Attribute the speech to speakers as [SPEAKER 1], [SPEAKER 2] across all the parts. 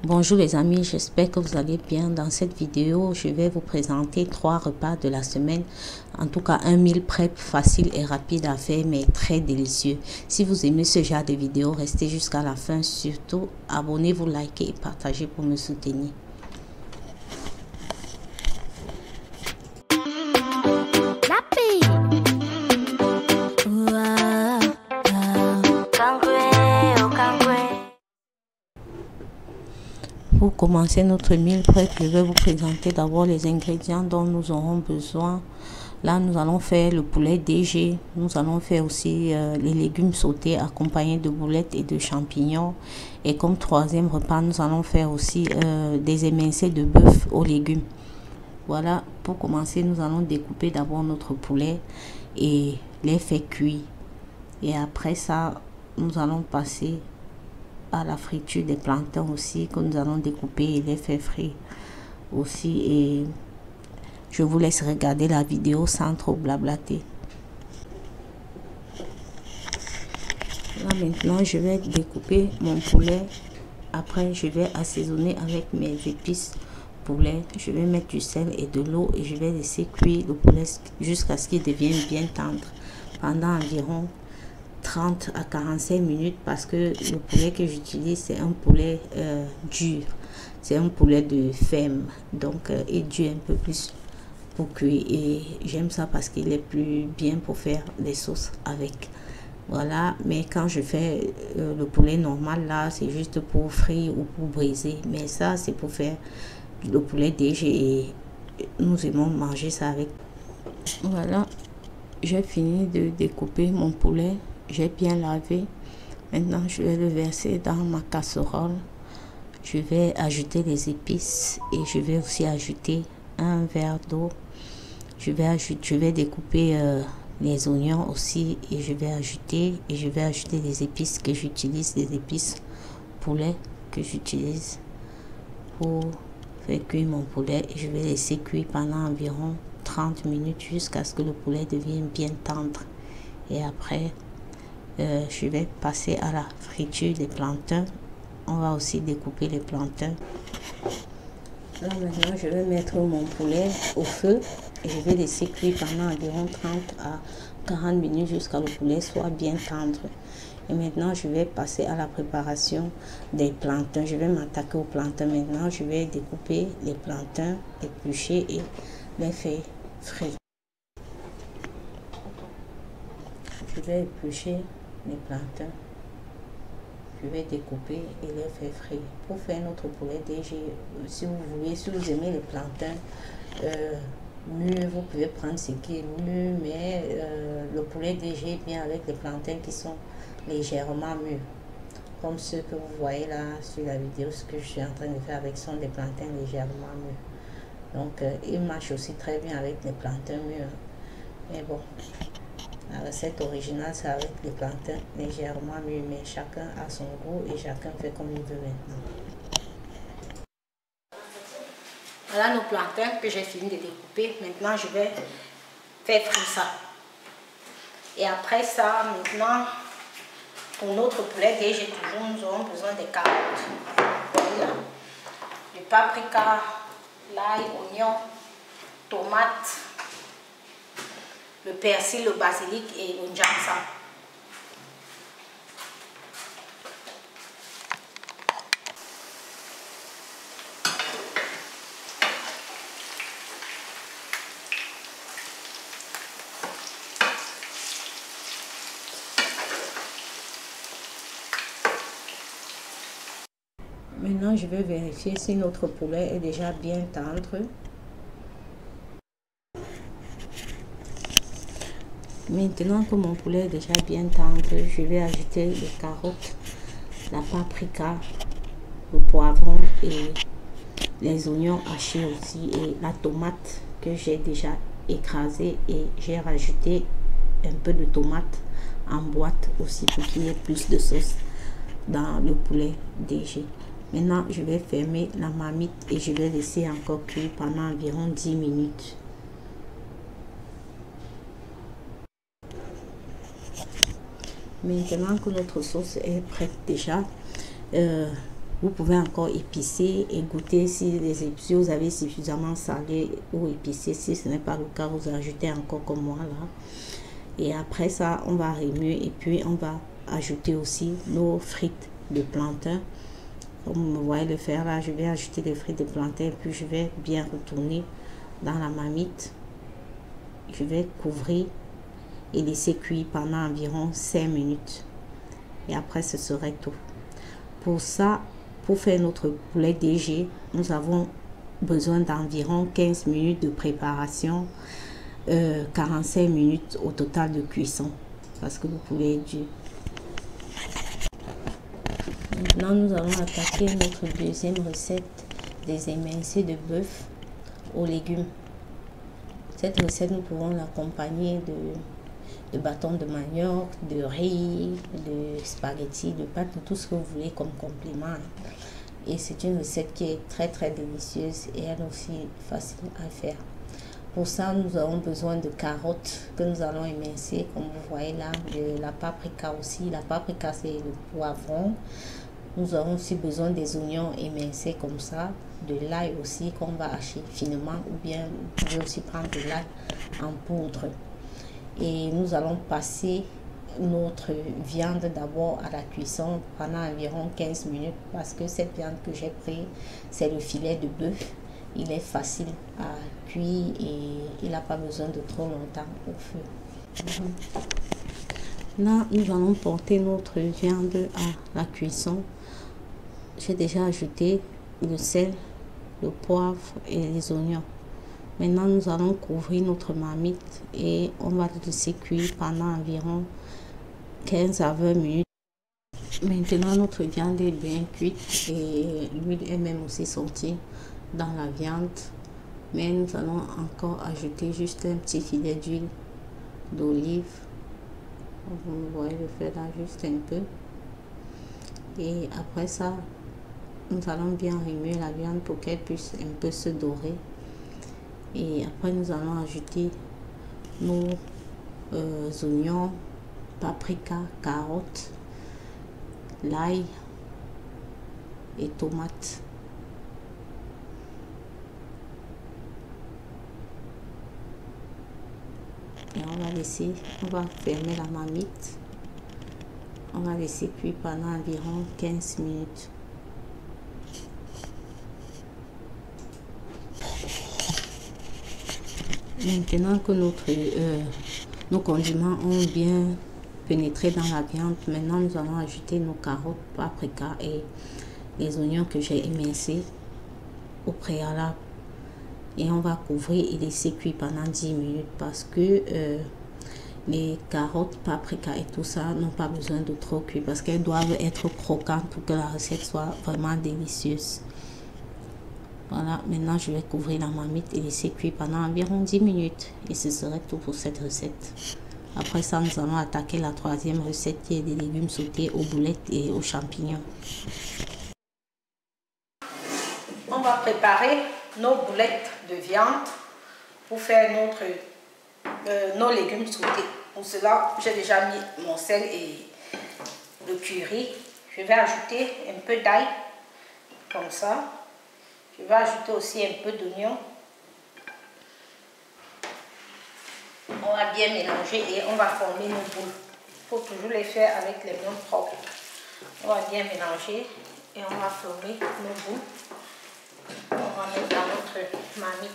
[SPEAKER 1] Bonjour les amis, j'espère que vous allez bien. Dans cette vidéo, je vais vous présenter 3 repas de la semaine. En tout cas, un meal prep facile et rapide à faire, mais très délicieux. Si vous aimez ce genre de vidéo, restez jusqu'à la fin. Surtout, abonnez-vous, likez et partagez pour me soutenir. Pour commencer notre meal prep, je vais vous présenter d'abord les ingrédients dont nous aurons besoin. Là, nous allons faire le poulet DG. Nous allons faire aussi les légumes sautés accompagnés de boulettes et de champignons. Et comme troisième repas, nous allons faire aussi des émincés de bœuf aux légumes. Voilà, pour commencer, nous allons découper d'abord notre poulet et les faire cuire. Et après ça, nous allons passer à la friture des plantains aussi, que nous allons découper et les faire frire aussi. Et je vous laisse regarder la vidéo sans trop blablater. Là maintenant, je vais découper mon poulet. Après, je vais assaisonner avec mes épices poulet. Je vais mettre du sel et de l'eau et je vais laisser cuire le poulet jusqu'à ce qu'il devienne bien tendre pendant environ 30 à 45 minutes, parce que le poulet que j'utilise, c'est un poulet dur. C'est un poulet de ferme, donc il dure un peu plus pour cuire. Et j'aime ça parce qu'il est plus bien pour faire des sauces avec. Voilà, mais quand je fais le poulet normal, là, c'est juste pour frire ou pour briser. Mais ça, c'est pour faire le poulet DG et nous aimons manger ça avec. Voilà, j'ai fini de découper mon poulet. J'ai bien lavé. Maintenant, je vais le verser dans ma casserole. Je vais ajouter les épices et je vais aussi ajouter un verre d'eau. Je vais découper les oignons aussi et je vais ajouter les épices que j'utilise, les épices poulet que j'utilise pour faire cuire mon poulet. Et je vais laisser cuire pendant environ 30 minutes jusqu'à ce que le poulet devienne bien tendre. Et après, je vais passer à la friture des plantains. On va aussi découper les plantains. Là maintenant, je vais mettre mon poulet au feu et je vais laisser cuire pendant environ 30 à 40 minutes jusqu'à ce que le poulet soit bien tendre. Et maintenant, je vais passer à la préparation des plantains. Je vais m'attaquer aux plantains. Maintenant, je vais découper les plantains, éplucher et les faire frire. Je vais éplucher les plantains, je vais découper et les faire frire. Pour faire notre poulet DG, si vous aimez les plantains mûrs, vous pouvez prendre ce qui est mûr, mais le poulet DG est bien avec les plantains qui sont légèrement mûrs, comme ceux que vous voyez là sur la vidéo. Ce que je suis en train de faire avec sont des plantains légèrement mûrs, donc il marche aussi très bien avec les plantains mûrs. Mais bon, la recette originale, c'est avec les plantains légèrement mûrs, mais chacun a son goût et chacun fait comme il veut maintenant. Voilà nos plantains que j'ai fini de découper. Maintenant, je vais faire frire ça. Et après ça, maintenant, pour notre poulet DG, nous aurons besoin de carottes, voilà, du paprika, l'ail, oignon, tomates, le persil, le basilic et le njamsa. Maintenant, je vais vérifier si notre poulet est déjà bien tendre. Maintenant que mon poulet est déjà bien tendre, je vais ajouter les carottes, la paprika, le poivron et les oignons hachés aussi et la tomate que j'ai déjà écrasée, et j'ai rajouté un peu de tomate en boîte aussi pour qu'il y ait plus de sauce dans le poulet DG. Maintenant, je vais fermer la marmite et je vais laisser encore cuire pendant environ 10 minutes. Maintenant que notre sauce est prête déjà, Vous pouvez encore épicer et goûter si vous avez suffisamment salé ou épicé. Si ce n'est pas le cas, vous ajoutez encore comme moi là. Et après ça, on va remuer et puis on va ajouter aussi nos frites de plantain. Comme vous me voyez le faire là, je vais ajouter les frites de plantain puis je vais bien retourner dans la marmite. Je vais couvrir et laisser cuire pendant environ 5 minutes. Et après, ce serait tout. Pour ça, pour faire notre poulet DG, nous avons besoin d'environ 15 minutes de préparation, 45 minutes au total de cuisson. Parce que vous pouvez dire. Maintenant, nous allons attaquer notre deuxième recette des émincés de bœuf aux légumes. Cette recette, nous pouvons l'accompagner de bâtons de manioc, de riz, de spaghettis, de pâtes, de tout ce que vous voulez comme complément. Et c'est une recette qui est très très délicieuse et elle aussi facile à faire. Pour ça, nous avons besoin de carottes que nous allons émincer, comme vous voyez là, de la paprika aussi. La paprika, c'est le poivron. Nous avons aussi besoin des oignons émincés comme ça, de l'ail aussi qu'on va hacher finement, ou bien vous pouvez aussi prendre de l'ail en poudre. Et nous allons passer notre viande d'abord à la cuisson pendant environ 15 minutes parce que cette viande que j'ai pris, c'est le filet de bœuf. Il est facile à cuire et il n'a pas besoin de trop longtemps au feu. Là, nous allons porter notre viande à la cuisson. J'ai déjà ajouté le sel, le poivre et les oignons. Maintenant, nous allons couvrir notre marmite et on va le laisser cuire pendant environ 15 à 20 minutes. Maintenant, notre viande est bien cuite et l'huile est même aussi sortie dans la viande. Mais nous allons encore ajouter juste un petit filet d'huile d'olive. Vous voyez le faire là juste un peu. Et après ça, nous allons bien remuer la viande pour qu'elle puisse un peu se dorer. Et après, nous allons ajouter nos oignons, paprika, carottes, l'ail et tomates. Et on va fermer la marmite. On va laisser cuire pendant environ 15 minutes. Maintenant que nos condiments ont bien pénétré dans la viande, maintenant nous allons ajouter nos carottes, paprika et les oignons que j'ai émincés au préalable. Et on va couvrir et laisser cuire pendant 10 minutes parce que les carottes, paprika et tout ça n'ont pas besoin de trop cuire parce qu'elles doivent être croquantes pour que la recette soit vraiment délicieuse. Voilà, maintenant je vais couvrir la marmite et laisser cuire pendant environ 10 minutes. Et ce serait tout pour cette recette. Après ça, nous allons attaquer la troisième recette qui est des légumes sautés aux boulettes et aux champignons. On va préparer nos boulettes de viande pour faire nos légumes sautés. Pour cela, j'ai déjà mis mon sel et le curry. Je vais ajouter un peu d'ail, comme ça. Je vais ajouter aussi un peu d'oignon. On va bien mélanger et on va former nos boules. Il faut toujours les faire avec les mains propres. On va bien mélanger et on va former nos boules. On va mettre dans notre marmite.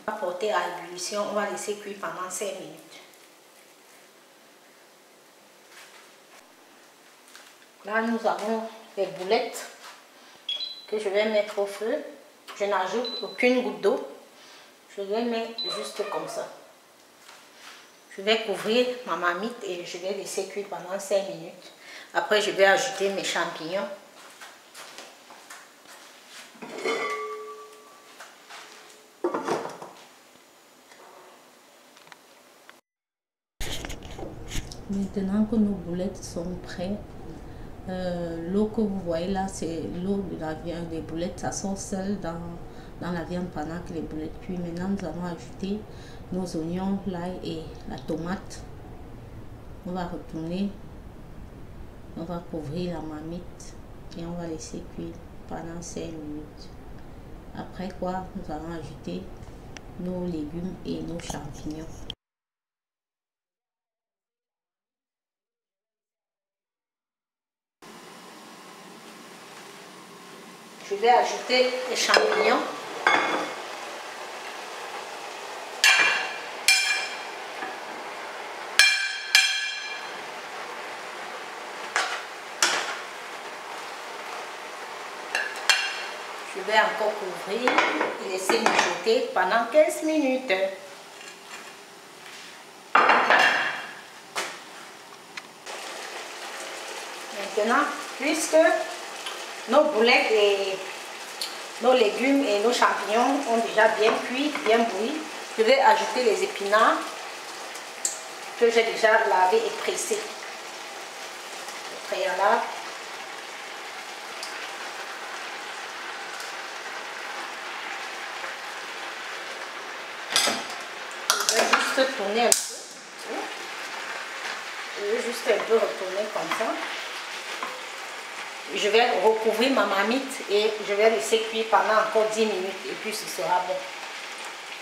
[SPEAKER 1] On va porter à ébullition, on va laisser cuire pendant 5 minutes. Là, nous avons les boulettes que je vais mettre au feu. Je n'ajoute aucune goutte d'eau. Je les mets juste comme ça. Je vais couvrir ma marmite et je vais laisser cuire pendant 5 minutes. Après, je vais ajouter mes champignons. Maintenant que nos boulettes sont prêtes, l'eau que vous voyez là, c'est l'eau de la viande des boulettes. Ça sort seul dans dans la viande pendant que les boulettes cuisent. Maintenant, nous allons ajouter nos oignons, l'ail et la tomate. On va retourner, on va couvrir la marmite et on va laisser cuire pendant 5 minutes. Après quoi, nous allons ajouter nos légumes et nos champignons. Je vais ajouter les champignons. Je vais encore couvrir et laisser mijoter pendant 15 minutes. Maintenant, puisque nos boulettes et nos légumes et nos champignons ont déjà bien cuit, bien bouilli, je vais ajouter les épinards que j'ai déjà lavés et pressés. Le préalable. Je vais juste tourner un peu. Je vais juste un peu retourner comme ça. Je vais recouvrir ma marmite et je vais laisser cuire pendant encore 10 minutes et puis ce sera bon.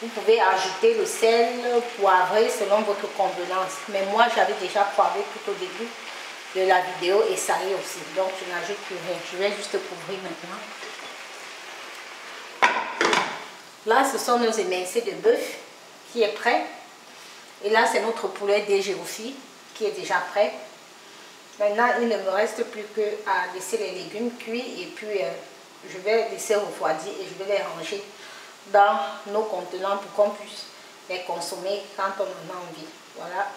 [SPEAKER 1] Vous pouvez ajouter le sel, poivrer selon votre convenance. Mais moi, j'avais déjà poivré tout au début de la vidéo et ça y est aussi. Donc, je n'ajoute plus rien. Je vais juste couvrir maintenant. Là, ce sont nos émincés de bœuf qui est prêt. Et là, c'est notre poulet DG aussi qui est déjà prêt. Maintenant, il ne me reste plus qu'à laisser les légumes cuits et puis je vais laisser refroidir et je vais les ranger dans nos contenants pour qu'on puisse les consommer quand on en a envie. Voilà.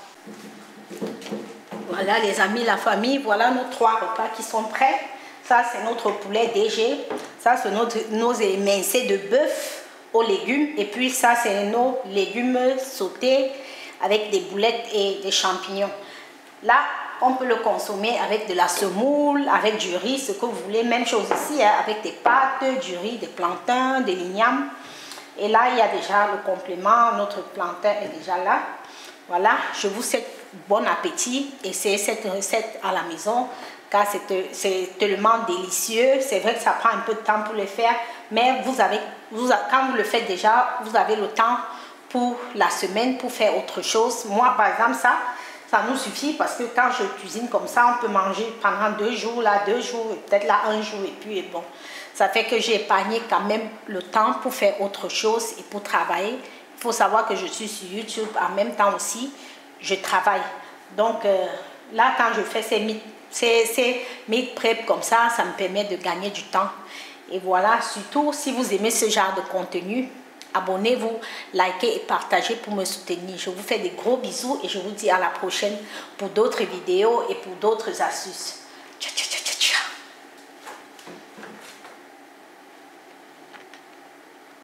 [SPEAKER 1] Voilà les amis, la famille, voilà nos 3 repas qui sont prêts. Ça, c'est notre poulet DG. Ça, c'est nos émincés de bœuf aux légumes. Et puis ça, c'est nos légumes sautés avec des boulettes et des champignons. Là, on peut le consommer avec de la semoule, avec du riz, ce que vous voulez. Même chose ici, hein, avec des pâtes, du riz, des plantains, des lignames. Et là, il y a déjà le complément. Notre plantain est déjà là. Voilà, je vous souhaite bon appétit. Essayez cette recette à la maison, car c'est tellement délicieux. C'est vrai que ça prend un peu de temps pour le faire, mais quand vous le faites déjà, vous avez le temps pour la semaine pour faire autre chose. Moi, par exemple, ça nous suffit parce que quand je cuisine comme ça, on peut manger pendant 2 jours, là 2 jours, peut-être là 1 jour et puis bon. Ça fait que j'ai épargné quand même le temps pour faire autre chose et pour travailler. Il faut savoir que je suis sur YouTube en même temps aussi, je travaille. Donc là, quand je fais ces meal prep comme ça me permet de gagner du temps. Et voilà, surtout si vous aimez ce genre de contenu, abonnez-vous, likez et partagez pour me soutenir. Je vous fais des gros bisous et je vous dis à la prochaine pour d'autres vidéos et pour d'autres astuces.